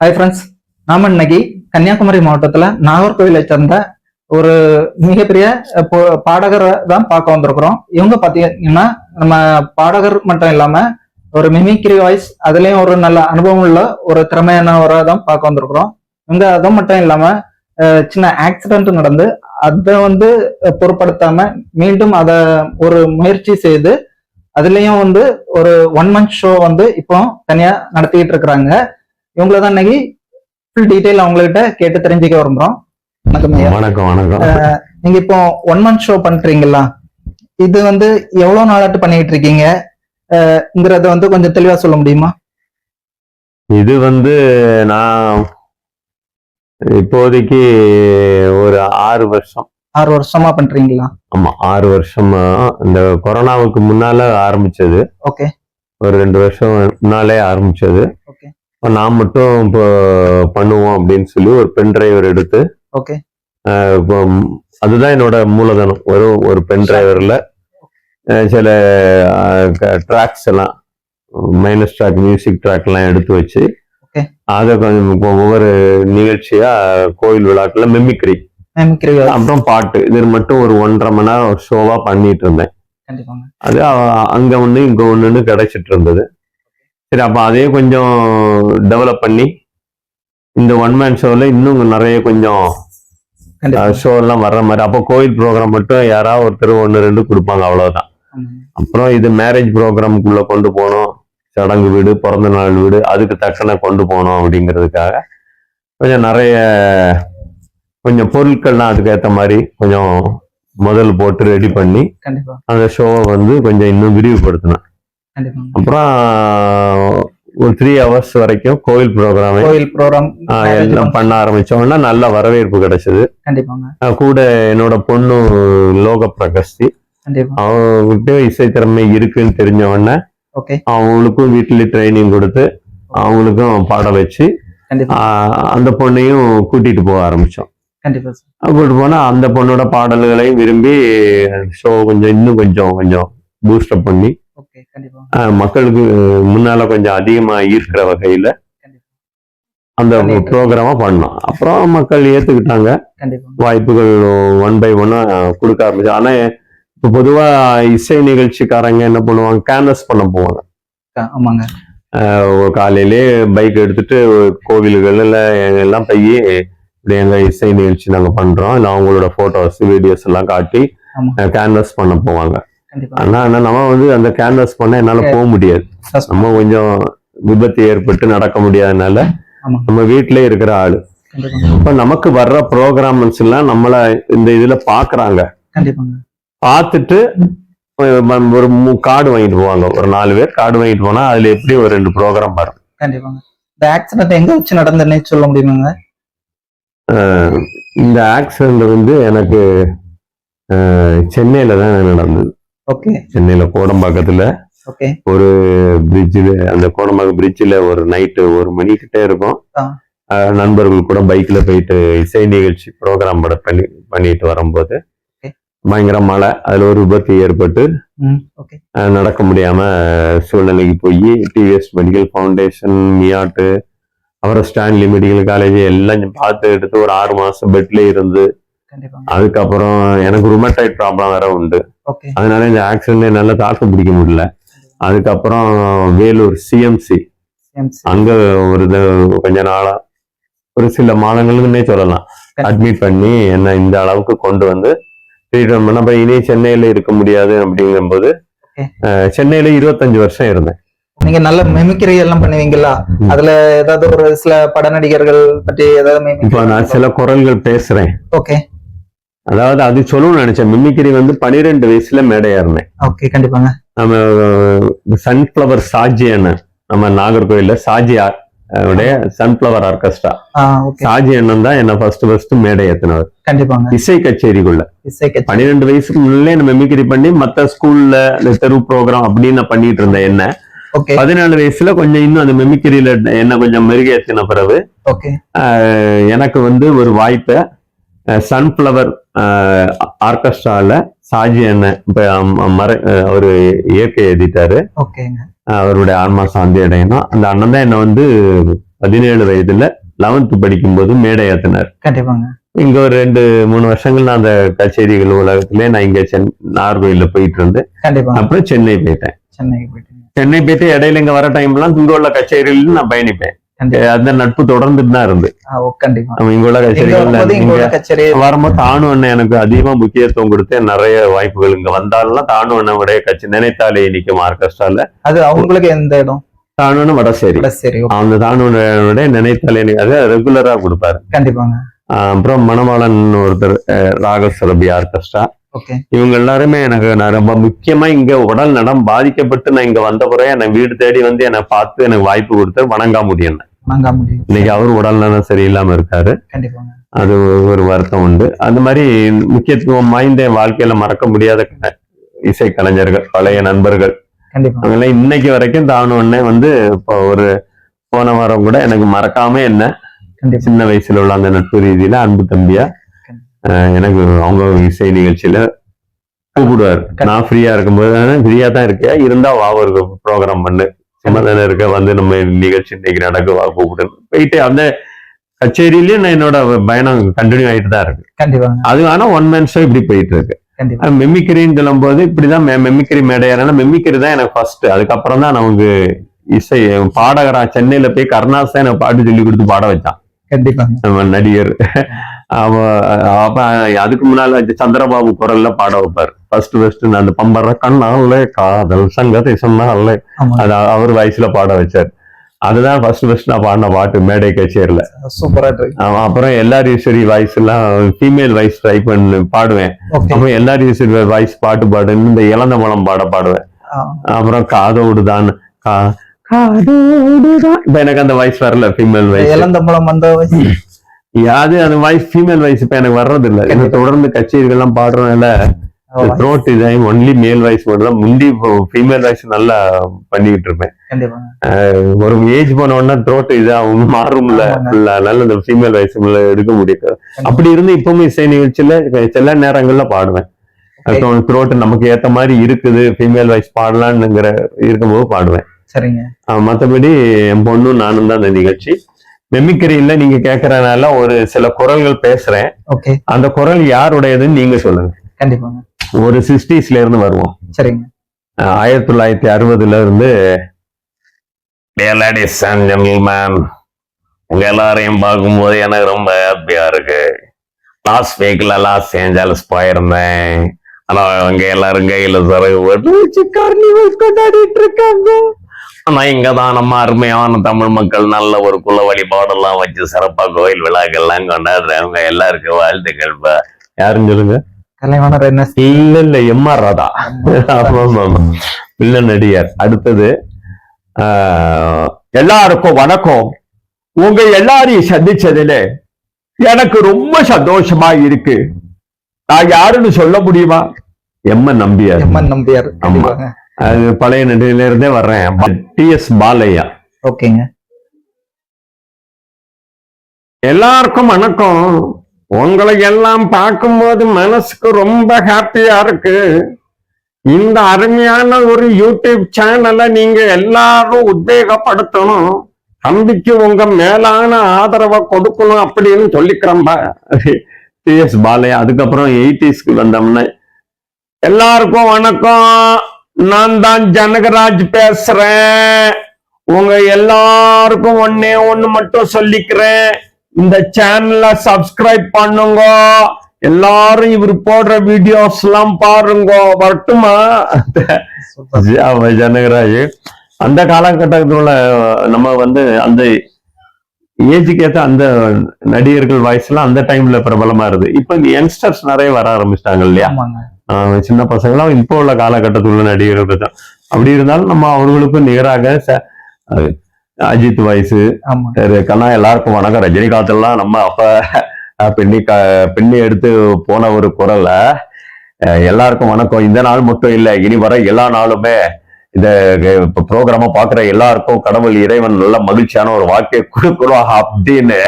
Hi friends, நாம இன்னைக்கு கன்னியாகுமரி மாவட்டத்துல நாகர்கோவிலை சேர்ந்த ஒரு மிகப்பெரிய பாடகரை தான் பார்க்க வந்திருக்கிறோம். இவங்க பாத்தீங்கன்னா நம்ம பாடகர் மட்டும் இல்லாம ஒரு மிமிக்ரி வாய்ஸ், அதுலயும் ஒரு நல்ல அனுபவம் உள்ள ஒரு திறமையானவரை தான் பார்க்க வந்திருக்கிறோம். இவங்க அது மட்டும் இல்லாம சின்ன ஆக்சிடென்ட் நடந்து அதை பொருட்படுத்தாம மீண்டும் அதை ஒரு முயற்சி செய்து அதுலயும் ஒரு 1 மந்த் ஷோ இப்போ தனியா நடத்திக்கிட்டு இருக்கிறாங்க. இவங்களதான் இன்னைக்கு ஃபுல் டீடைல் அவங்ககிட்ட கேட்டு தெரிஞ்சுக்க விரும்புறோம். வணக்கம் ஐயா. வணக்கம் வணக்கம். நீங்க இப்போ 1 மந்த் ஷோ பண்றீங்களா? இது எவ்வளவு நாளாட்டு பண்ணிட்டு இருக்கீங்க கொஞ்சம் தெளிவா சொல்ல முடியுமா? இது நான் இப்போதைக்கு ஒரு 6 வருஷம். 6 வருஷமா பண்றீங்களா? ஆமா, 6 வருஷமா. இந்த கொரோனாவுக்கு முன்னால ஆரம்பிச்சது. ஓகே. ஒரு 2 வருஷம் முன்னாலே ஆரம்பிச்சது. ஓகே. நான் மட்டும் இப்போ பண்ணுவோம் அப்படின்னு சொல்லி ஒரு பென் டிரைவர் எடுத்து, ஓகே, அதுதான் என்னோட மூலதனம். ஒரு பென் டிரைவர்ல சில ட்ராக்ஸ் எல்லாம், மைனஸ் ட்ராக், மியூசிக் ட்ராக் எல்லாம் எடுத்து வச்சு அதை கொஞ்சம் ஒவ்வொரு நிகழ்ச்சியா கோயில் விழாக்கள்ல மிமிக்ரி, அப்புறம் பாட்டு, இது மட்டும் ஒரு 1.5 மணி நேரம் ஷோவா பண்ணிட்டு இருந்தேன். அது அங்க ஒண்ணு இங்க ஒண்ணுன்னு கிடைச்சிட்டு இருந்தது. சரி, அப்ப அதே கொஞ்சம் டெவலப் பண்ணி இந்த 1 மேன் ஷோல இன்னும் நிறைய கொஞ்சம் ஷோ எல்லாம் வர்ற மாதிரி. அப்போ கோயில் ப்ரோக்ராம் மட்டும் யாராவது ஒருத்தர் 1-2 கொடுப்பாங்க, அவ்வளவுதான். அப்புறம் இது மேரேஜ் ப்ரோக்ராமுக்குள்ள கொண்டு போனோம், சடங்கு வீடு, பிறந்த நாள் வீடு, அதுக்கு தக்கன கொண்டு போனோம் அப்படிங்கிறதுக்காக கொஞ்சம் நிறைய கொஞ்சம் பொருட்கள்லாம் அதுக்கு ஏற்ற மாதிரி கொஞ்சம் முதல் போட்டு ரெடி பண்ணி அந்த ஷோவை கொஞ்சம் இன்னும் விரிவுபடுத்தினேன். அப்புறம் ஒரு 3 hours வரைக்கும் கோயில் ப்ரோக்ராம் எல்லாம் பண்ண ஆரம்பிச்சோம்னா நல்ல வரவேற்பு கிடைச்சது. கூட என்னோட பொண்ணு லோக பிரகஸ்தி, அவங்ககிட்ட இசை திறமை இருக்குன்னு தெரிஞ்ச உடனே அவங்களுக்கும் வீட்டுல ட்ரைனிங் கொடுத்து அவங்களுக்கும் பாட வச்சு அந்த பொண்ணையும் கூட்டிட்டு போக ஆரம்பிச்சோம். கூட்டிட்டு போனா அந்த பொண்ணோட பாடல்களையும் விரும்பி ஷோ இன்னும் கொஞ்சம் பூஸ்டப் பண்ணி மக்களுக்கு முன்னால கொஞ்சம் அதிகமா ஈர்க்கிற வகையில அந்த ப்ரோக்ராமா பண்ணோம். அப்புறம் மக்கள் ஏத்துக்கிட்டாங்க, வாய்ப்புகள் 1 by 1 கொடுக்க ஆரம்பிச்சு. ஆனா இப்ப பொதுவா இசை நிகழ்ச்சிக்காரங்க என்ன பண்ணுவாங்க, கேன்வஸ் பண்ண போவாங்க. காலையிலே பைக் எடுத்துட்டு கோவில்கள்ல எல்லாம் போய் இப்படி எங்க இசை நிகழ்ச்சி நாங்க பண்றோம், இல்லை அவங்களோட போட்டோஸ் வீடியோஸ் எல்லாம் காட்டி கேன்வஸ் பண்ண போவாங்க. ஆனா நம்ம அந்த கேன்வாஸ் பண்ண என்னால போக முடியாது. நம்ம கொஞ்சம் விபத்து ஏற்பட்டு நடக்க முடியாதனால நம்ம வீட்டிலே இருக்கிற ஆளு. இப்ப நமக்கு வர்ற ப்ரோக்ராம்ஸ் எல்லாம் நம்மள இந்த இதுல பாக்குறாங்க. பார்த்துட்டு ஒரு கார்டு வாங்கிட்டு போவாங்க. ஒரு 4 பேர் கார்டு வாங்கிட்டு போனா அதுல எப்படி ஒரு 2 ப்ரோக்ராம் வரும். இந்த ஆக்சிடென்ட் எங்க வச்சு நடந்ததுன்னு சொல்ல முடியுமாங்க? இந்த ஆக்சிடென்ட் எனக்கு சென்னையில தான் நடந்தது. சென்னையில கோடம்பாக்கத்துல ஒரு பிரிட்ஜில், அந்த கோடம்பாக்கம் பிரிட்ஜில் ஒரு நைட்டு 1 மணி கிட்டே இருக்கும். நண்பர்கள் கூட பைக்ல போயிட்டு இசை நிகழ்ச்சி ப்ரோக்ராம் பண்ணிட்டு வரும்போது பயங்கர மழை, அதுல ஒரு விபத்து ஏற்பட்டு நடக்க முடியாம சூழ்நிலைக்கு போய் டிவிஎஸ் மெடிக்கல் ஃபவுண்டேஷன், மியாட்டு, அப்புறம் ஸ்டான்லி மெடிக்கல் காலேஜ் எல்லாம் பார்த்து எடுத்து ஒரு 6 மாசம் பெட்ல இருந்து, அதுக்கப்புறம் எனக்கு ருமட்டாய்டு ப்ராப்ளம் வேற உண்டு. அதனால இந்த ஆக்சிடென்ட் என்னால தாக்கு பிடிக்க முடியல. அதுக்கப்புறம் வேலூர் சிஎம்சி அங்க கொஞ்ச நாளா, ஒரு சில மாதங்களுக்குன்னே சொல்லலாம், அட்மிட் பண்ணி என்ன இந்த அளவுக்கு கொண்டு ட்ரீட்மெண்ட் பண்ண. அப்புறம் இனி சென்னையில இருக்க முடியாது அப்படிங்கும்போது சென்னையில 25 வருஷம் இருந்தேன். நீங்க நல்ல மிமிக்ரி எல்லாம் பண்ணுவீங்களா? அதுல ஏதாவது ஒரு சில பட நடிகர்கள் பற்றி ஏதாவது? இப்ப நான் சில குரல்கள் பேசுறேன். ஓகே. அதாவது அது சொல்லணும்னு நினைச்சேன். மிமிக்ரி 12 வயசுல மேடையா இருந்தேன். ஓகே, கண்டிப்பாங்க. நம்ம சன்ஃபிளவர் சாஜி அண்ணன், நம்ம நாகர்கோயில்ல சாஜி சன்ஃபிளவர் ஆர்கெஸ்ட்ரா சாஜி அண்ணன் தான் என்ன ஃபர்ஸ்ட் மேடை ஏத்தினவர். கண்டிப்பாங்க. இசை கச்சேரிக்குள்ள 12 வயசுக்கு முன்னே நம்ம மிமிக்ரி பண்ணி மத்த ஸ்கூல்ல தெரு ப்ரோக்ராம் அப்படின்னு நான் பண்ணிட்டு இருந்தேன். என்ன 14 வயசுல கொஞ்சம் இன்னும் அந்த மிமிக்ரியில என்ன கொஞ்சம் மெருகேற்றின பிறகு எனக்கு ஒரு வாய்ப்பை சன்ஃபிளவர் ஆர்கெஸ்ட்ரால சாஜி அண்ணன் அவரு இயற்கை எழுதிட்டாரு. அவருடைய ஆன்மா சாந்தி அடையணும். அந்த அண்ணன் தான் என்ன 17 வயதுல 11th படிக்கும்போது மேடை ஏத்தினார். கண்டிப்பாங்க. இங்க ஒரு 2-3 வருஷங்கள் நான் அந்த கச்சேரிகள் உலகத்திலே நான் இங்க நாகர்கோயில்ல போயிட்டு இருந்தேன். கண்டிப்பா. அப்புறம் சென்னை போயிட்டேன். சென்னை போயிட்டு இடையில இங்க வர டைம்லாம் இங்க உள்ள கச்சேரிகள் நான் பயணிப்பேன். அந்த நட்பு தொடர்ந்துட்டு தான் இருந்து. இங்க உள்ள கச்சேரிகள் வரும்போது தானு அண்ணன் எனக்கு அதிகமா முக்கியத்துவம் கொடுத்து நிறைய வாய்ப்புகள் இங்க வந்தாலும் தானு அண்ணனுடைய கட்சி நினைத்தாலே நிற்கும் ஆர்கெஸ்ட்ரால. அது அவங்களுக்கு எந்த இடம்? தானு வடசேரி. அந்த தானுடைய நினைத்தாலே அதை ரெகுலரா கொடுப்பாரு. கண்டிப்பாங்க. அப்புறம் மணவாளன் ஒருத்தர் ராக சுரபி ஆர்கெஸ்ட்ரா. இவங்க எல்லாருமே எனக்கு நான் ரொம்ப முக்கியமா இங்க உடல் நலம் பாதிக்கப்பட்டு நான் இங்க வந்த பிறகு என்னை வீடு தேடி வந்து என்னை பார்த்து எனக்கு வாய்ப்பு கொடுத்தாரு வணங்காமுடி என்ன. இன்னைக்கு அவரு உடல் நலம் சரியில்லாம இருக்காரு. அது ஒரு வருத்தம் உண்டு. அந்த மாதிரி முக்கியத்துவம் வாய்ந்த என் வாழ்க்கையில மறக்க முடியாத இசை கலைஞர்கள், பழைய நண்பர்கள் அவங்களாம் இன்னைக்கு வரைக்கும் தானு அண்ணே வந்து இப்போ ஒரு போன வாரம் கூட எனக்கு மறக்காம என்ன சின்ன வயசுல உள்ள அந்த நட்பு ரீதியில அன்பு தம்பியா எனக்கு அவங்க இசை நிகழ்ச்சியில கூப்பிடுவாரு. நான் ஃப்ரீயா இருக்கும்போது ஃப்ரீயா தான் இருக்கேன், இருந்தா வா ஒரு ப்ரோக்ராம் பண்ணு, சும்மா தானே இருக்க, வந்து நம்ம நிகழ்ச்சி இன்னைக்கு நடக்க வா கூப்பிடு போயிட்டு அந்த கச்சேரியிலயும் நான் என்னோட பயணம் கண்டினியூ ஆயிட்டு தான் இருக்கு. அது ஆனா ஒன் மேன் ஷோ இப்படி போயிட்டு இருக்கு. மெமிக்ரின்னு சொல்லும் போது இப்படிதான் மெமிக்ரி மேடையானா மெமிக்ரி தான் எனக்கு ஃபர்ஸ்ட். அதுக்கப்புறம் தான் நமக்கு இசை பாடகரா சென்னையில போய் கருணாஸ் தான் எனக்கு பாட்டு சொல்லி கொடுத்து பாட வச்சான். நம்ம நடிகர். அதுக்கு முன்னால சந்திரபாபு குரல்ல பாட வைப்பாரு. ஃபர்ஸ்ட் அந்த பம்பர கண்ணால காதல் சங்கத்தை சொன்னால அது அவர் வயசுல பாட வச்சாரு. அதுதான் ஃபர்ஸ்ட் நான் பாடின பாட்டு மேடை கச்சேரியில. சூப்பரா. அப்புறம் எல்லாரீஸ்வரி வாய்ஸ் எல்லாம் ஃபீமேல் வாய்ஸ் ட்ரை பண்ணி பாடுவேன். அப்புறம் எல்லாரீஸ்வரி வாய்ஸ் பாட்டு பாடுன்னு இந்த இளந்த மலம் பாடுவேன். அப்புறம் காதோடுதான் இப்ப எனக்கு அந்த வாய்ஸ் வரல, ஃபீமேல் வாய்ஸ். இளந்தம்பளம் அந்த யாது அந்த வாய்ஸ் ஃபீமேல் வாய்ஸ் இப்ப எனக்கு வர்றது இல்ல. எனக்கு தொடர்ந்து கச்சேரிகள் எல்லாம் பாடுறதுனால த்ரோட் டிசைன் ஒன்லி மேல் வாய்ஸ் மட்டும் தான். முந்தி ஃபீமேல் வாய்ஸ் நல்லா பண்ணிக்கிட்டு இருப்பேன். ஒரு ஏஜ் போன உடனே த்ரோட் இது அவங்க மாறும்ல, அதனால இந்த ஃபீமேல் வாய்ஸ் எடுக்க முடியாது. அப்படி இருந்து இப்பவுமே இசை நிகழ்ச்சியில சில நேரங்கள்ல பாடுவேன். த்ரோட் நமக்கு ஏத்த மாதிரி இருக்குது, ஃபீமேல் வாய்ஸ் பாடலான்னுங்கிற இருக்கும்போது பாடுவேன். மற்றபடி என் பொண்ணும் நானும் தான் அந்த நிகழ்ச்சி. மெமிக்ரியில நீங்க கேக்குறதுனால ஒரு சில குரல்கள் பேசுறேன். அந்த குரல் யாருடையதுன்னு நீங்க சொல்லுங்க. கண்டிப்பாங்க. ஒரு 60ஸ்ல இருந்து வருவோம். சரிங்க. 1960ல இருந்து லேடிஸ் அண்ட் ஜென்டில்மேன், உங்க எல்லாரையும் பார்க்கும்போது எனக்கு ரொம்ப ஹாப்பியா இருக்கு. லாஸ் ஏஞ்சல்ஸ் போயிருந்தேன். ஆனா அவங்க எல்லாரும் கையில கார்னிவல் கொண்டாடிட்டு இருக்காங்க. ஆனா இங்கதான் நம்ம அருமையான தமிழ் மக்கள் நல்ல ஒரு குல வழிபாடெல்லாம் வச்சு சிறப்பா கோயில் விழாக்கள்லாம் கொண்டாடுறவங்க எல்லாருக்கும் வாழ்த்துக்கள். யாருன்னு சொல்லுங்க. இல்ல எம்.ஆர். ராதா இல்ல நடிகர். அடுத்தது எல்லாருக்கும் வணக்கம். உங்க எல்லாரையும் சந்திச்சதுல எனக்கு ரொம்ப சந்தோஷமா இருக்கு. நான் யாருன்னு சொல்ல முடியுமா? எம்.என். நம்பியார். ஆமா, அது பழைய நடிகையில இருந்தே வர்றேன். டி.எஸ். பாலையா. ஓகேங்க. எல்லாருக்கும் வணக்கம். உங்களை எல்லாம் பார்க்கும்போது மனசுக்கு ரொம்ப ஹாப்பியா இருக்கு. இந்த அருமையான ஒரு யூடியூப் சேனலை நீங்க எல்லாரும் உத்வேகப்படுத்தணும். தம்பிக்கு உங்க மேலான ஆதரவை கொடுக்கணும் அப்படின்னு சொல்லிக்கிறம்பா. டி.எஸ். பாலையா. அதுக்கப்புறம் 80ஸ்க்கு வந்தோம்னா எல்லாருக்கும் வணக்கம். நான் தான் ஜனகராஜ் பேசுறேன். உங்க எல்லாருக்கும் ஒண்ணு மட்டும் சொல்லிக்கிறேன், இந்த சேனலை சப்ஸ்கிரைப் பண்ணுங்க. எல்லாரும் இவர் போடுற வீடியோஸ் எல்லாம் பாருங்க. வரட்டுமா? ஜனகராஜ் அந்த காலகட்டத்துல நம்ம வந்து அந்த ஏஜுக்கு ஏற்ற அந்த நடிகர்கள் வாய்ஸ் எல்லாம் அந்த டைம்ல பிரபலமா இருக்கு. இப்ப யங்ஸ்டர்ஸ் நிறைய வர ஆரம்பிச்சிட்டாங்க இல்லையா? சின்ன பசங்களாம் இப்போ உள்ள காலகட்டத்தில் உள்ள நடிகர்கள் தான். அப்படி இருந்தாலும் நம்ம அவர்களுக்கும் நிகராக அஜித் வாய்ஸ் கண்ணா. எல்லாருக்கும் வணக்கம். ரஜினிகாந்தெல்லாம் நம்ம அப்ப பெண்ணி எடுத்து போன ஒரு குரல்ல எல்லாருக்கும் வணக்கம். இந்த நாள் மட்டும் இல்ல, இனி வர எல்லா நாளுமே இந்த ப்ரோக்ராம பாக்குற எல்லாருக்கும் கடவுள் இறைவன் நல்ல மகிழ்ச்சியான ஒரு வாழ்க்கையை கொடுக்கணும் அப்படின்னு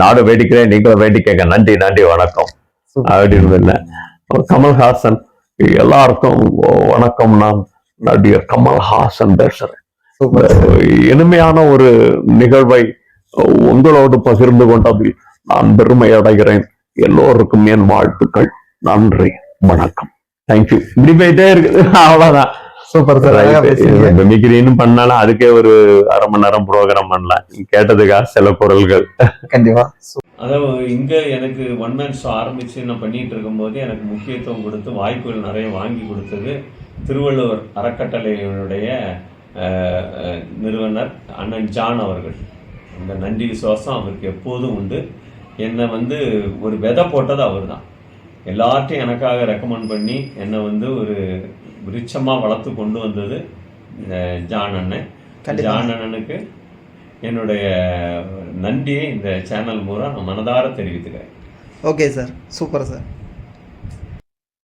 நாடு வேண்டிக்கிறேன், நீங்களும் வேண்டிக்கங்க. நன்றி நன்றி வணக்கம் அப்படின்னு. கமல்ஹாசன், எல்லாருக்கும் வணக்கம். நான் நடிகர் கமல்ஹாசன் பேசுறேன். சூப்பர் இனிமையான ஒரு நிகழ்வை உங்களோடு பகிர்ந்து கொண்டதில் நான் பெருமை அடைகிறேன். எல்லோருக்கும் என் வாழ்த்துக்கள். நன்றி, வணக்கம், தேங்க்யூ. இப்படி போயிட்டே இருக்குது, அவ்வளவுதான். Super sir. மிமிக்ரின்னு பண்ணாலும் அதுக்கே ஒரு அரை மணி நேரம் ப்ரோக்ராம் பண்ணலாம். கேட்டதுக்காக சில குரல்கள் கண்டிப்பா. அதாவது இங்க எனக்கு ஒன் மேன் ஷோ ஆரம்பிச்சு நான் பண்ணிட்டு இருக்கும்போது எனக்கு முக்கியத்துவம் கொடுத்து வாய்ப்புகள் நிறைய வாங்கி கொடுத்தது திருவள்ளுவர் அறக்கட்டளையினுடைய நிறுவனர் அண்ணன் ஜான் அவர்கள். அந்த நன்றி விசுவாசம் அவருக்கு எப்போதும் உண்டு. என்னை வந்து ஒரு விதை போட்டது அவர் தான். எல்லார்ட்டையும் எனக்காக ரெக்கமெண்ட் பண்ணி என்னை வந்து ஒரு விருட்சமாக வளர்த்து கொண்டு வந்தது ஜான் அண்ணன். ஜான் அண்ணனுக்கு என்னுடைய நன்றியை இந்த சேனல் மூலம் நான் மனதார தெரிவித்துக்கிறேன். Okay sir, super sir.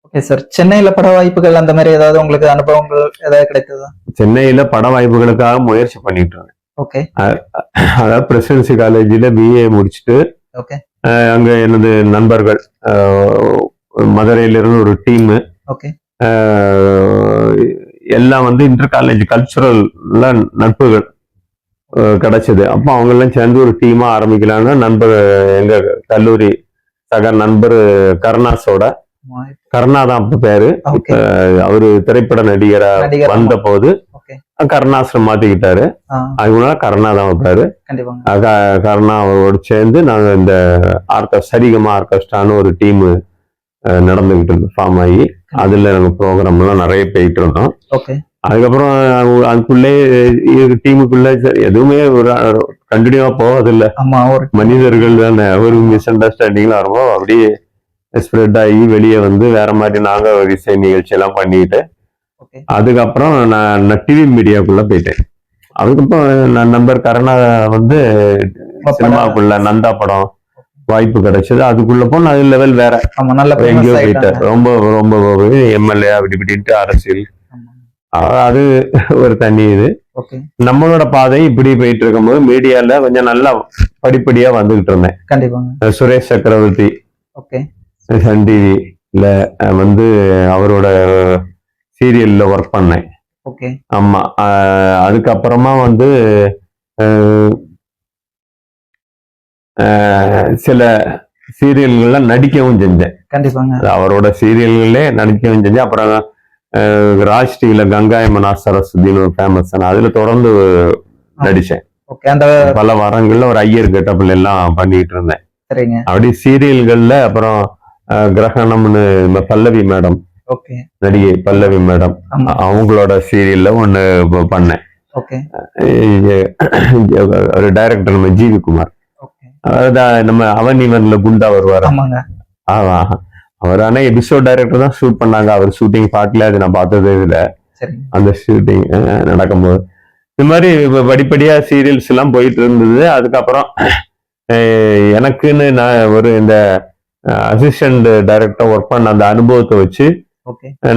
Okay sir, சென்னையில பட வாய்ப்புகள் அந்த மாதிரி ஏதாவது உங்களுக்கு அனுபவங்கள் ஏதாவது கிடைத்ததா? சென்னையில பட வாய்ப்புகளுக்காக முயற்சி பண்ணிட்டு இருக்கேன். ஓகே. அதாவது பிரசிடென்சி காலேஜில் பிஏ முடிச்சுட்டு ஓகே அங்க எனது நண்பர்கள் மதுரையிலிருந்து ஒரு டீமு ஓகே எல்லாம் வந்து இன்டர் காலேஜ் கல்ச்சுரல்ல நட்புகள் கிடைச்சது. அப்போ அவங்க எல்லாம் சேர்ந்து ஒரு டீமா ஆரம்பிக்கலான்னு நண்பர் எங்க கல்லூரி சக நண்பர் கருணாஸோட, கருணா தான் அப்ப பேரு, அவரு திரைப்பட நடிகரா வந்த போது கருணாஸ் மாத்திக்கிட்டாரு. அதனால கருணா தான் பேரு. கருணா அவரோட சேர்ந்து நாங்க இந்த சரிகமா ஆர்கெஸ்ட்ரான்னு ஒரு டீம் நடந்துகிட்டு இருந்தோம், ஃபார்ம் ஆகி. அதுல நாங்க ப்ரோக்ராம் எல்லாம் நிறைய போயிட்டு இருந்தோம். அதுக்கப்புறம் அதுக்குள்ளே டீமுக்குள்ள எதுவுமே ஒரு கண்டினியூவா போவதில்லை. மனிதர்கள் தானே, ஒரு மிஸ் அண்டர்ஸ்டாண்டிங்ல வரும்போது அப்படியே ஸ்ப்ரெட் ஆகி வெளியே வந்து வேற மாதிரி நாங்க இசை நிகழ்ச்சி எல்லாம் பண்ணிட்டு அதுக்கப்புறம் நான் டிவி மீடியாக்குள்ள போயிட்டேன். அதுக்கப்புறம் நான் நண்பர் கருணா வந்து சினிமாக்குள்ள நந்தா படம் வாய்ப்பு கிடைச்சது. அதுக்குள்ள போன அது லெவல் வேற, எங்கேயோ போயிட்டேன். ரொம்ப ரொம்ப எம்எல்ஏ அப்படி இப்படின்ட்டு அரசியல், அது ஒரு தனி இது. நம்மளோட பாதை இப்படி போயிட்டு இருக்கும்போது மீடியால கொஞ்சம் நல்லா படிப்படியா வந்துகிட்டு இருந்தேன். சுரேஷ் சக்கரவர்த்தி சன் டிவில வந்து அவரோட சீரியல்ல ஒர்க் பண்ணேன். ஆமா. அதுக்கப்புறமா வந்து சில சீரியல்கள்ல நடிக்கவும் செஞ்சேன். அவரோட சீரியல்களே நடிக்கவும் செஞ்சேன். அப்புறம் ராஜ் டிவில கங்காயமனா சரஸ்வதினு ஒரு ஃபேமஸ், அதுல தொடர்ந்து நடிச்சேன். பல வாரங்கள்ல ஒரு ஐயர் கெட்டப்ல எல்லாம் பண்ணிட்டு இருந்தேன். அப்படி சீரியல்கள்ல அப்புறம் கிரகணம்னு பல்லவி மேடம், நடிகை பல்லவி மேடம், அவங்களோட சீரியல்ல ஒண்ணு பண்ணேன். ஒரு டைரக்டர் நம்ம ஜிவி குமார், அதாவது நம்ம அவன் இவன்ல குண்டா வருவாரு, அவர் ஆனா எபிசோட் டைரக்டர் தான் ஷூட் பண்ணாங்க. அவர் ஷூட்டிங் பார்ட்ல அது நான் பார்த்ததே இல்ல. அந்த ஷூட்டிங் நடக்கும்போது இந்த மாதிரி படிப்படியா சீரியல்ஸ் எல்லாம் போயிட்டு இருந்தது. அதுக்கப்புறம் எனக்குன்னு நான் ஒரு இந்த அசிஸ்டன்ட் டைரக்டர் ஒர்க் பண்ண அந்த அனுபவத்தை வச்சு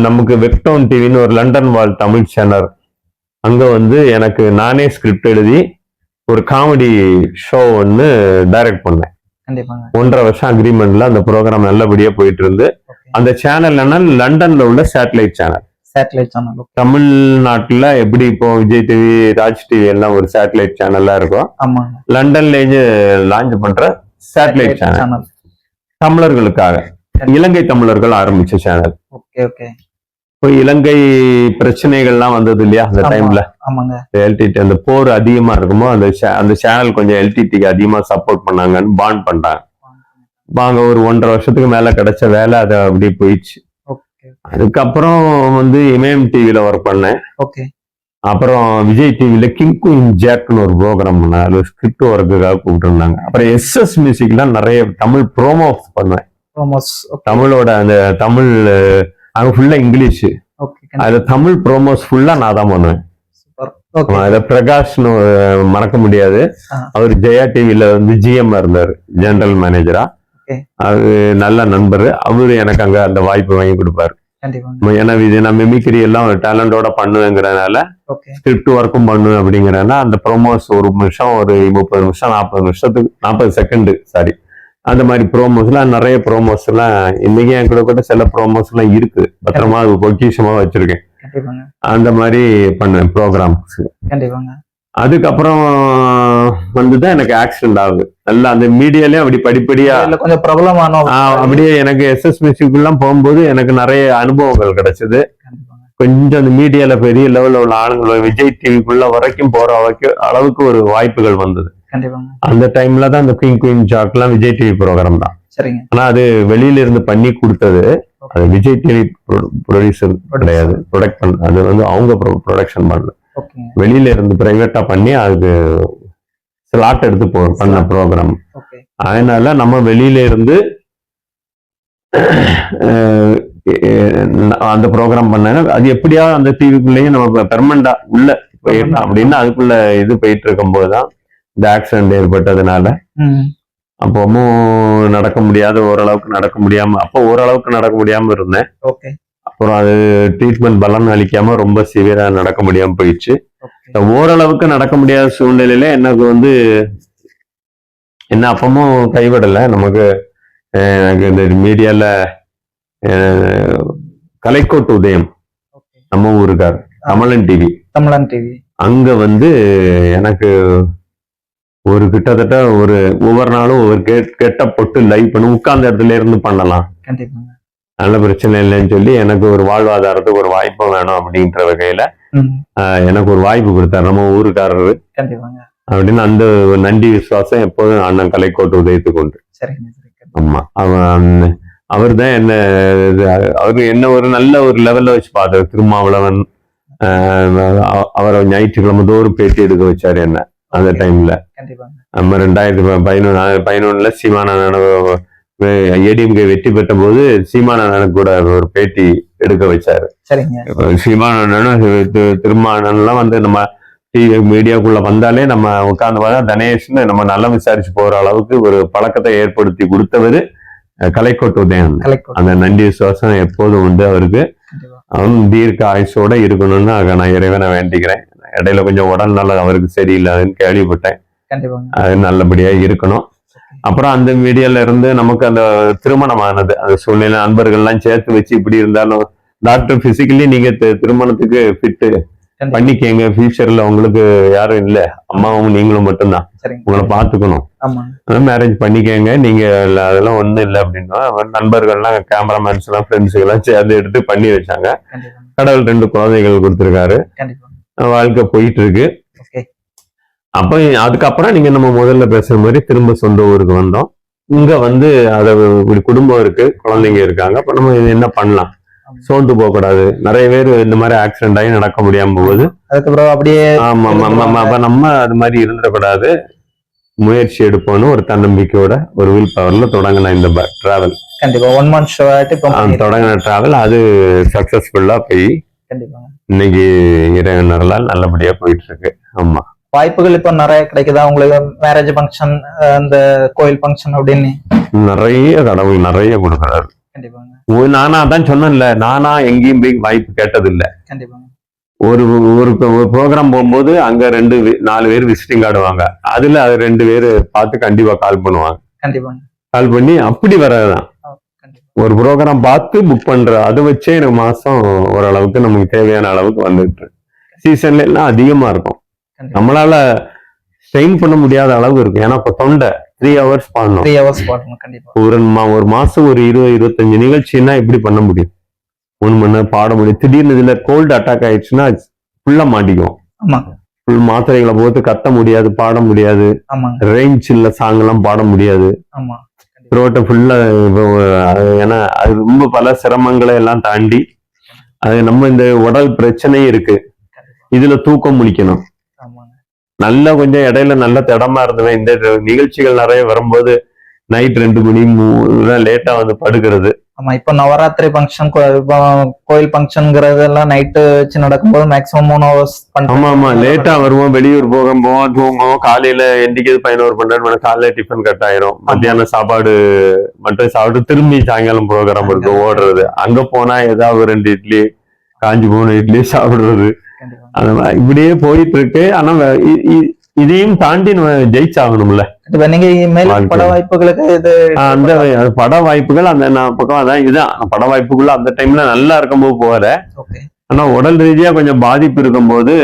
நமக்கு வெப்டவுன் டிவின்னு ஒரு லண்டன் வாழ் தமிழ் சேனல், அங்க வந்து எனக்கு நானே ஸ்கிரிப்ட் எழுதி ஒரு காமெடி ஷோ ஒன்னு டைரக்ட் பண்ணேன். 1.5 வருஷம் அக்ரிமெண்ட்ல அந்த ப்ரோக்ராம் நல்லபடியா போயிட்டு இருந்து. அந்த சேனல் லண்டன்ல உள்ள சேட்டலைட் சேனல். தமிழ்நாட்டுல எப்படி இப்போ விஜய் டிவி, ராஜ் டிவி எல்லாம் ஒரு சேட்டலைட் சேனல்லா இருக்கும், லண்டன்ல லான்ச் பண்ற சேட்டலைட் சேனல் தமிழர்களுக்காக, இலங்கை தமிழர்கள் ஆரம்பிச்ச சேனல். இப்போ இலங்கை பிரச்சனைகள்லாம் வந்தது இல்லையா அந்த டைம்ல, எல்டிடி அந்த போர் அதிகமா இருக்குமோ அந்த சேனல் கொஞ்சம் எல்டிடிக்கு அதிகமா சப்போர்ட் பண்ணாங்கன்னு பாண்ட் பண்றாங்க. வாங்க ஒரு 1.5 வருஷத்துக்கு மேல கிடைச்ச வேலை அது அப்படியே போயிடுச்சு. அதுக்கப்புறம் வந்து இமயம் டிவில ஒர்க் பண்ணேன். அப்புறம் விஜய் டிவில கிங் குயின் ஜாக்னு ஒரு ப்ரோக்ராம் பண்ணேன். அது ஸ்கிரிப்ட் ஒர்க்குக்காக கூப்பிட்டு இருந்தாங்க. அப்புறம் எஸ்எஸ் மியூசிக்லாம் நிறைய தமிழ் ப்ரோமோஸ் பண்ணுவேன். தமிழோட அந்த தமிழ் அங்க ஃபுல்லா இங்கிலீஷ், அதுல தமிழ் ப்ரோமோஸ் ஃபுல்லா நான் தான் பண்ணுவேன். பிரகாஷ்னு மறக்க முடியாது, அவர் ஜெயா டிவில வந்து ஜிஎம் இருந்தாரு, ஜெனரல் மேனேஜரா. அது நல்ல நண்பர். அவரு எனக்கு அங்க அந்த வாய்ப்பு வாங்கி கொடுப்பாரு. ஏன்னா இது நான் மிமிக்ரி எல்லாம் டேலண்டோட பண்ணுவேங்கிறதுனால ஸ்கிரிப்ட் ஒர்க்கும் பண்ணுவேன் அப்படிங்கிறதுனால அந்த ப்ரோமோஸ் ஒரு நிமிஷம், ஒரு 30 நிமிஷம், 40 நிமிஷத்துக்கு 40 செகண்ட் சாரி, அந்த மாதிரி ப்ரோமோஸ்லாம் நிறைய ப்ரோமோஸ் எல்லாம் இன்னைக்கு என் கூட சில ப்ரோமோஸ் எல்லாம் இருக்கு, பத்திரமா அது பொக்கிஷமா வச்சிருக்கேன். அந்த மாதிரி பண்ணுவேன் ப்ரோக்ராம்ஸ். கண்டிப்பாங்க. அதுக்கப்புறம் வந்துதான் எனக்கு ஆக்சிடென்ட் ஆகுது. நல்லா அந்த மீடியாலயும் அப்படி படிப்படியா இதுல கொஞ்சம் பிரபலமான அப்படியே எனக்கு எஸ்எஸ் மியூசிக்குலாம் போகும்போது எனக்கு நிறைய அனுபவங்கள் கிடைச்சது. கண்டிப்பாங்க. கொஞ்சம் அந்த மீடியால பெரிய லெவல்ல உள்ள ஆளுங்கள் விஜய் டிவிக்குள்ள வரைக்கும் போற அளவுக்கு ஒரு வாய்ப்புகள் வந்தது. கண்டிப்பாங்க. அந்த டைம்ல தான் இந்த குயின் ஜாக்லாம் விஜய் டிவி ப்ரோக்ராம் தான். சரிங்க. ஆனா அது வெளியில இருந்து பண்ணி கொடுத்தது. அது விஜய் டிவி ப்ரொடியூசர் கிடையாது, ப்ரொடக்ட் பண்ண, அது வந்து அவங்க ப்ரொடக்ஷன் பண்ணல, ஓகேங்க. வெளியில இருந்து பிரைவேட்டா பண்ணி அதுக்கு ஸ்லாட் எடுத்து பண்ண ப்ரோக்ராம். ஓகே. அதனால நம்ம வெளியில இருந்து அந்த ப்ரோக்ராம் பண்ண அது எப்படியாவது அந்த டிவிக்குள்ளேயும் நம்ம பெர்மனண்டா உள்ள போயிடலாம் அப்படின்னு அதுக்குள்ள இது போயிட்டு இருக்கும் போதுதான் இந்த ஆக்சிடென்ட் ஏற்பட்டதுனால அப்பவும் நடக்க முடியாத, ஓரளவுக்கு நடக்க முடியாம, அப்போ ஓரளவுக்கு நடக்க முடியாம இருந்தேன். ஓகே. அப்புறம் அது ட்ரீட்மெண்ட் பலன் அளிக்காம ரொம்ப சிவியரா நடக்க முடியாம போயிடுச்சு. ஓரளவுக்கு நடக்க முடியாத சூழ்நிலையில எனக்கு வந்து என்ன அப்பமும் கைவிடல. நமக்கு எனக்கு இந்த மீடியால கலைக்கோட்டு உதயம் நம்ம ஊருக்கார் கமலன் டிவி அங்க வந்து எனக்கு ஒரு கிட்டத்தட்ட ஒவ்வொரு நாளும் ஒரு கெட்ட பொட்டு லைவ் பண்ணி உட்கார்ந்த இடத்துல இருந்து பண்ணலாம், நல்ல பிரச்சனை இல்லைன்னு சொல்லி எனக்கு ஒரு வாழ்வாதாரத்துக்கு ஒரு வாய்ப்பு வேணும் அப்படின்ற வகையில எனக்கு ஒரு வாய்ப்பு கொடுத்தாரு நம்ம ஊருக்காரரு அப்படின்னு. அந்த நன்றி விசுவாசம் எப்போதும் அண்ணன் கலைக்கோட்டு உதயத்துக்கு உண்டு. ஆமா, அவர் தான் அவரு என்ன ஒரு நல்ல ஒரு லெவல்ல வச்சு பார்த்தாரு. திருமாவளவன் அவரை ஞாயிற்றுக்கிழமை தோறும் பேட்டி எடுக்க வச்சாரு என்ன அந்த டைம்ல. நம்ம 2011 சீமானண்ண ஏடிஎம்கே வெற்றி பெற்ற போது சீமானண்ணனுக்கு கூட ஒரு பேட்டி எடுக்க வச்சாரு. சீமானண்ணனும் திருமாவளவன்லாம் வந்து நம்ம டிவி மீடியாக்குள்ள வந்தாலே நம்ம உட்கார்ந்து பார்த்தா தனேஷ்னு நம்ம நல்லா விசாரிச்சு போற அளவுக்கு ஒரு பழக்கத்தை ஏற்படுத்தி கொடுத்தவரு கலைக்கோட்டு உதயம். அந்த நன்றி விசுவாசம் எப்போதும் உண்டு அவருக்கு. அவன் தீர்க்க ஆயுசோட இருக்கணும்னு நான் இறைவனை வேண்டிக்கிறேன். இடையில கொஞ்சம் உடல் நல்லா அவருக்கு சரியில்லைன்னு கேள்விப்பட்டேன். அது நல்லபடியா இருக்கணும். அப்புறம் அந்த மீடியால இருந்து நமக்கு அந்த திருமணம் ஆனது, அந்த சூழ்நிலை நண்பர்கள்லாம் சேர்த்து வச்சு இப்படி இருந்தாலும் டாக்டர் பிசிக்கலி நீங்க திருமணத்துக்கு ஃபிட்டு பண்ணிக்கங்க, ஃபியூச்சர்ல உங்களுக்கு யாரும் இல்ல, அம்மாவும் நீங்களும் மட்டும்தான், உங்களை பாத்துக்கணும், மேரேஜ் பண்ணிக்கங்க, நீங்க அதெல்லாம் ஒண்ணும் இல்லை அப்படின்னா நண்பர்கள்லாம் கேமராமேன்ஸ் எல்லாம் ஃப்ரெண்ட்ஸுக்கு எல்லாம் சேர்ந்து எடுத்து பண்ணி வச்சாங்க. கடவுள் 2 குழந்தைகள் கொடுத்துருக்காரு, வாழ்க்கை போயிட்டு இருக்கு. அப்ப அதுக்கப்புறம் நீங்க நம்ம முதல்ல பேசுற மாதிரி திரும்ப சொந்த ஊருக்கு வந்தோம். இங்க வந்து அதை இப்படி குடும்பம் இருக்கு, குழந்தைங்க இருக்காங்க. அப்ப நம்ம என்ன பண்ணலாம், சோர்ந்து போக கூடாது. நிறைய பேர் இந்த மாதிரி ஆக்சிடென்ட் ஆகி நடக்க முடியாம போகுது. அதுக்கப்புறம் அப்படியே அப்ப நம்ம அது மாதிரி இருந்துடக்கூடாது, முயற்சி எடுப்போம்னு ஒரு தன்னம்பிக்கையோட ஒரு வில் பவர்ல தொடங்கின இந்த டிராவல். கண்டிப்பா 1 month தொடங்கின டிராவல் அது சக்சஸ்ஃபுல்லா போய் இன்னைக்கு இறைவனர்களால் நல்லபடியா போயிட்டு இருக்கு. ஆமா, வாய்ப்புகள் இப்ப நிறைய கிடைக்குதா உங்களுக்கு? மேரேஜ் ஃபங்க்ஷன், அந்த கோயில் ஃபங்க்ஷன் அப்படின்னு நிறைய கடவுள் நிறைய கொடுக்குறாரு. நானா தான் சொன்னேன்ல, நானா எங்கேயும் போய் வாய்ப்பு கேட்டது இல்ல. ஒரு ப்ரோக்ராம் போகும்போது அங்க 4 பேர் விசிட்டிங் கார்டு வாங்க, அதுல அது 2 பேரு பார்த்து கண்டிப்பா கால் பண்ணுவாங்க. கால் பண்ணி அப்படி வர்றதுதான் ஒரு ப்ரோக்ராம் பார்த்து புக் பண்ற. அதை வச்சே எனக்கு மாசம் ஓரளவுக்கு நமக்கு தேவையான அளவுக்கு வந்துட்டு, சீசன்ல எல்லாம் அதிகமா இருக்கும். நம்மளால ஸ்ட்ரெயின் பண்ண முடியாத அளவு இருக்கு. ஏன்னா இப்ப தொண்டை 3 hours பாடணும். ஒரு மாசம் ஒரு 20-25 நிகழ்ச்சின்னா எப்படி பண்ண முடியும்? 1 மணி நேரம் பாட முடியும். திடீர்னு இதுல கோல்டு அட்டாக் ஆயிடுச்சுன்னா ஃபுல்லா மாட்டிக்குவோம். ஃபுல் மாத்திரைகளை போட்டு கத்த முடியாது, பாட முடியாது. ரேஞ்ச் இல்ல சாங் எல்லாம் பாட முடியாது. த்ரோட்டை ஃபுல்லா, ஏன்னா அது ரொம்ப பல சிரமங்களை எல்லாம் தாண்டி அது நம்ம இந்த உடல் பிரச்சனையும் இருக்கு. இதுல தூக்கம் முடிக்கணும். நல்ல கொஞ்சம் இடையில நல்ல திடமா இருந்தவன் இந்த நிகழ்ச்சிகள் நிறைய வரும்போது நைட் 2 மணி 3 லேட்டா வந்து படுக்கிறது. ஆமா, இப்ப நவராத்திரி ஃபங்க்ஷன், கோயில் ஃபங்க்ஷன்ங்கிறதெல்லாம் நைட்டு வச்சு நடக்கும்போது மேக்ஸிமம் 3 hours. ஆமா, லேட்டா வருவோம், வெளியூர் போவோம், தூங்குவோம், காலையில எந்திக்கிறது 11-12 மணி, காலையில டிஃபன் கட் ஆயிரும், மத்தியானம் சாப்பாடு மட்டும் சாப்பிட்டு திரும்பி சாயங்காலம் ப்ரோக்ராம் இருக்கு ஓடுறது. அங்க போனா ஏதாவது 2 இட்லி, காஞ்சி போன இட்லி சாப்பிடுறது, அந்த மாதிரி இப்படியே போயிட்டு இருக்கு. ஆனா இதையும் தாண்டி நம்ம ஜெயிச்சாகணும்ல. பட வாய்ப்புகளுக்கு அந்த பட வாய்ப்புகள் அந்த பக்கம் அதான் இதுதான் பட வாய்ப்புக்குள்ள அந்த டைம்ல நல்லா இருக்கும்போது போற. ஆனா உடல் ரீதியா கொஞ்சம் பாதிப்பு இருக்கும்போது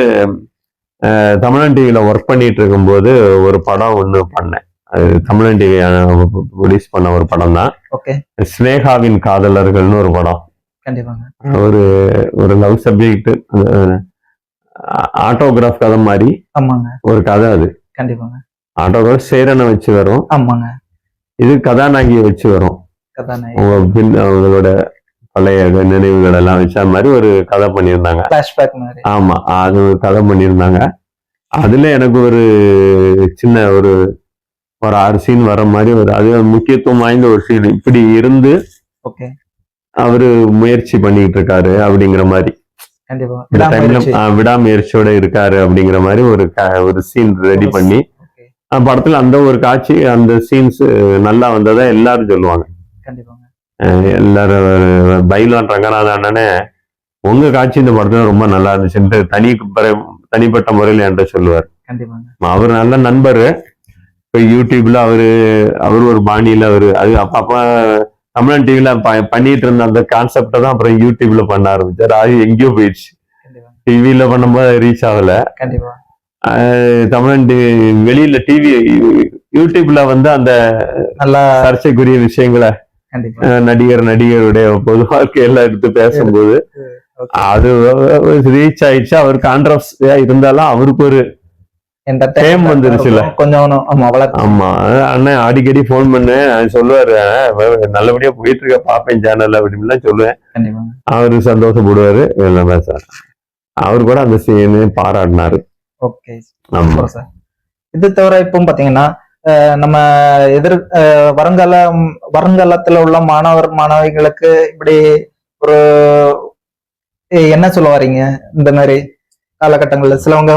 தமிழன் டிவியில ஒர்க் பண்ணிட்டு இருக்கும்போது ஒரு படம் ஒண்ணு பண்ணேன். அது தமிழன் டிவி ரிலீஸ் பண்ண ஒரு படம் தான். ஓகே. ஸ்னேகாவின் காதலர்கள்னு ஒரு படம். கண்டிப்பாங்க. ஒரு லவ் சப்ஜெக்ட், ஆட்டோகிராஃப் கதை மாதிரி. ஆமாங்க. ஒரு கதை அது. கண்டிப்பாங்க. ஆட்டோகிராஃப் சேரனை வச்சு வரும். ஆமாங்க. இது கதாநாயகியை வச்சு வரும். அவங்களோட பழைய நினைவுகள் எல்லாம் வச்ச மாதிரி ஒரு கதை பண்ணியிருந்தாங்க. ஆமா, அது ஒரு கதை பண்ணியிருந்தாங்க. அதுல எனக்கு ஒரு சின்ன ஒரு 6 சீன் வர மாதிரி அது முக்கியத்துவம் வாய்ந்த ஒரு சீன். இப்படி இருந்து அவரு முயற்சி பண்ணிட்டு இருக்காரு அப்படிங்கிற மாதிரி, விடாமுயற்சியோட இருக்காரு அப்படிங்கிற மாதிரி ஒரு சீன் ரெடி பண்ணி படத்துல அந்த ஒரு காட்சி, அந்த சீன்ஸ் நல்லா வந்ததா எல்லாரும் சொல்லுவாங்க. எல்லாரும் பைலான் ரங்கநாத அண்ணனே உங்க காட்சி இந்த படத்துல ரொம்ப நல்லா இருந்துச்சுன்ட்டு தனிப்பட்ட முறையில் என்கிட்ட சொல்லுவார். அவர் நல்ல நண்பர். இப்ப யூடியூப்ல அவரு ஒரு பாணியில அது அப்ப தமிழன் டிவில பண்ணிட்டு இருந்த அந்த கான்செப்ட தான் அப்புறம் யூடியூப்ல பண்ண ஆரம்பிச்சாரு. அது எங்கேயோ போயிடுச்சு. டிவில பண்ணும்போது ரீச் ஆகல. தமிழன் டிவி வெளியில யூடியூப்ல அந்த நல்லா சர்ச்சைக்குரிய விஷயங்களை நடிகருடைய பொது வாழ்க்கையெல்லாம் எடுத்து பேசும்போது அது ரீச் ஆயிடுச்சு. அவர் கான்ட்ரவர்சியா இருந்தாலும் அவருக்கு ஒரு டைம் வந்துருச்சுல கொஞ்சம். ஆமா, அண்ணன் அடிக்கடி போன் பண்ணு சொல்லுவாரு, நல்லபடியா போயிட்டு இருக்க பாப்பேன் சேனல் அப்படின்லாம் சொல்லுவேன். அவரு சந்தோஷப்படுவாரு. அவரு கூட அந்த சீனு பாராட்டினாரு. ஆமா சார். இது தவிர இப்போ பாத்தீங்கன்னா நம்ம வருங்காலத்துல உள்ள மாணவிகளுக்கு இப்படி ஒரு என்ன சொல்ல வரீங்க? இந்த மாதிரி காலகட்டங்கள்ல சிலவங்க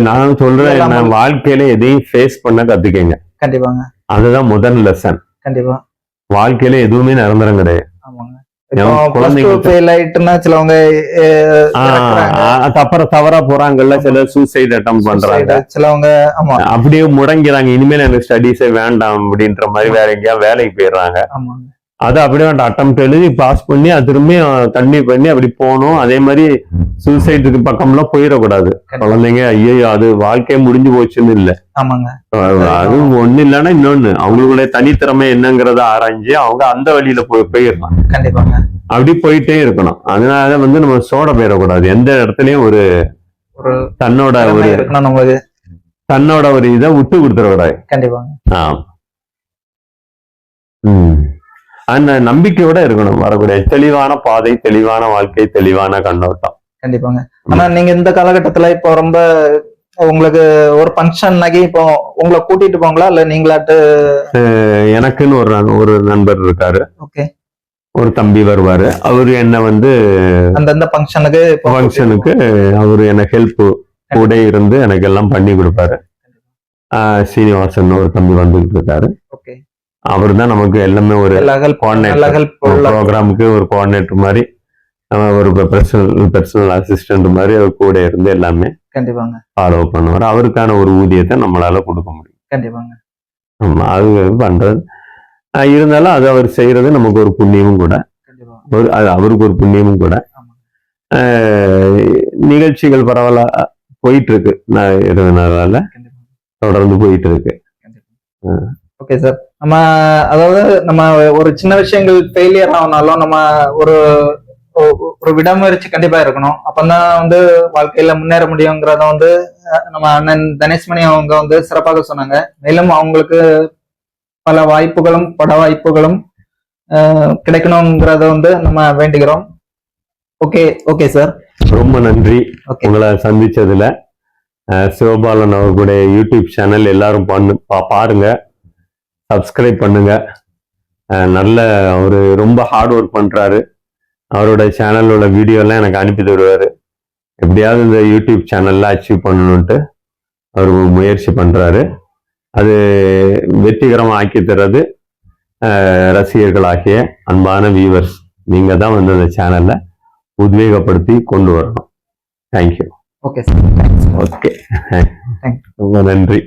நான் சொல்றேன், வாழ்க்கையில எதையும் ஃபேஸ் பண்ண கத்துக்கங்க. கண்டிப்பாங்க. அதுதான் முதல் லெசன். கண்டிப்பா. வாழ்க்கையில எதுவுமே நிரந்தரம் கிடையாது. ஆமாங்க. அப்புறம் தவறா போறாங்கல்ல, சில சூசைட் அட்டம் பண்றாங்க, சிலவங்க அப்படியே முடங்கிறாங்க. இனிமேல் எனக்கு ஸ்டடீஸே வேண்டாம் அப்படின்ற மாதிரி வேற எங்கேயாவது வேலைக்கு போயிடுறாங்க. அது அப்படியே அட்டம் எழுதி பாஸ் பண்ணி அது திரும்பி கன்டினியூ பண்ணி அப்படி போகணும். அதே மாதிரி சூசைடுக்கு பக்கம்லாம் போயிடக்கூடாது. குழந்தைங்க ஐயோ அது வாழ்க்கையை முடிஞ்சு போச்சுன்னு இல்லை. அது ஒண்ணு இல்லைன்னா இன்னொன்னு அவங்களுடைய தனித்திறமை என்னங்கிறத ஆராய்ஞ்சு அவங்க அந்த வழியில போயிடலாம். கண்டிப்பாங்க. அப்படி போயிட்டே இருக்கணும். அதனால நம்ம சோட போயிடக்கூடாது. எந்த இடத்துலயும் ஒரு தன்னோட ஒரு இதை விட்டு கொடுத்துடக்கூடாது. கண்டிப்பாங்க. அந்த நம்பிக்கையோட இருக்கணும். வரக்கூடிய தெளிவான பாதை, தெளிவான வாழ்க்கை, தெளிவான கண்ணோட்டம். கண்டிப்பாங்க. ஆனா நீங்க இந்த காலகட்டத்துல இப்போ ரொம்ப உங்களுக்கு ஒரு ஃபங்க்ஷன் இப்போ உங்களை கூட்டிட்டு போங்களா இல்ல நீங்களாட்டு? எனக்குன்னு ஒரு நண்பர் இருக்காரு. ஓகே. ஒரு தம்பி வருவாரு. அவரு என்ன அந்த ஃபங்க்ஷனுக்கு அவரு எனக்கு ஹெல்ப் கூட இருந்து எனக்கு எல்லாம் பண்ணி கொடுப்பாரு. சீனிவாசன் ஒரு தம்பி வந்துகிட்டு இருக்காரு. ஓகே. அவர் தான் நமக்கு எல்லாமே ஒரு ப்ரோக்ராமுக்கு ஒரு கோஆர்டினேட்டர் மாதிரி, ஒரு பர்சனல் அசிஸ்டன்ட் மாதிரி அவர் கூட இருந்து எல்லாமே கண்டிப்பாங்க ஃபாலோ பண்ணுவார். அவருக்கான ஒரு ஊதியத்தை நம்மளால கொடுக்க முடியும். கண்டிப்பாங்க. ஆமா, அது பண்றது இருந்தாலும் அது அவர் செய்யறது நமக்கு ஒரு புண்ணியமும் கூட. அவருக்கு ஒரு புண்ணியமும் கூட. நிகழ்ச்சிகள் பரவலா போயிட்டு இருக்கு. நான் தொடர்ந்து போயிட்டு இருக்கு. Okay sir. நம்ம அதாவது நம்ம ஒரு சின்ன விஷயங்கள் ஃபெயிலியர் ஆனாலும் நம்ம ஒரு விடாமுயற்சி கண்டிப்பா இருக்கணும். அப்பதான் வாழ்க்கையில முன்னேற முடியுங்கிறத நம்ம அண்ணன் தனேஷ்மணி அவங்க சிறப்பாக சொன்னாங்க. மேலும் அவங்களுக்கு பல வாய்ப்புகளும் பட வாய்ப்புகளும் கிடைக்கணுங்கிறத நம்ம வேண்டுகிறோம். ஓகே. ஓகே சார், ரொம்ப நன்றி. உங்களை சந்திச்சதுல. சிவபாலன் அவர்களுடைய யூடியூப் சேனல் எல்லாரும் பாருங்க, சப்ஸ்கிரைப் பண்ணுங்க. நல்ல ஒரு ரொம்ப ஹார்ட் ஒர்க் பண்றாரு. அவரோட சேனலோட வீடியோ எல்லாம் எனக்கு அனுப்பி தருவாரு. எப்படியாவது இந்த யூடியூப் சேனல்ல அச்சீவ் பண்ணணும்ட்டு அவர் முயற்சி பண்றாரு. அது வெற்றிகரமாக ஆக்கி தர்றது ரசிகர்களாகிய அன்பான வியூவர்ஸ் நீங்க தான் அந்த சேனல்ல உத்வேகப்படுத்தி கொண்டு வரணும். தேங்க்யூ. Okay sir. ஓகே, ரொம்ப நன்றி.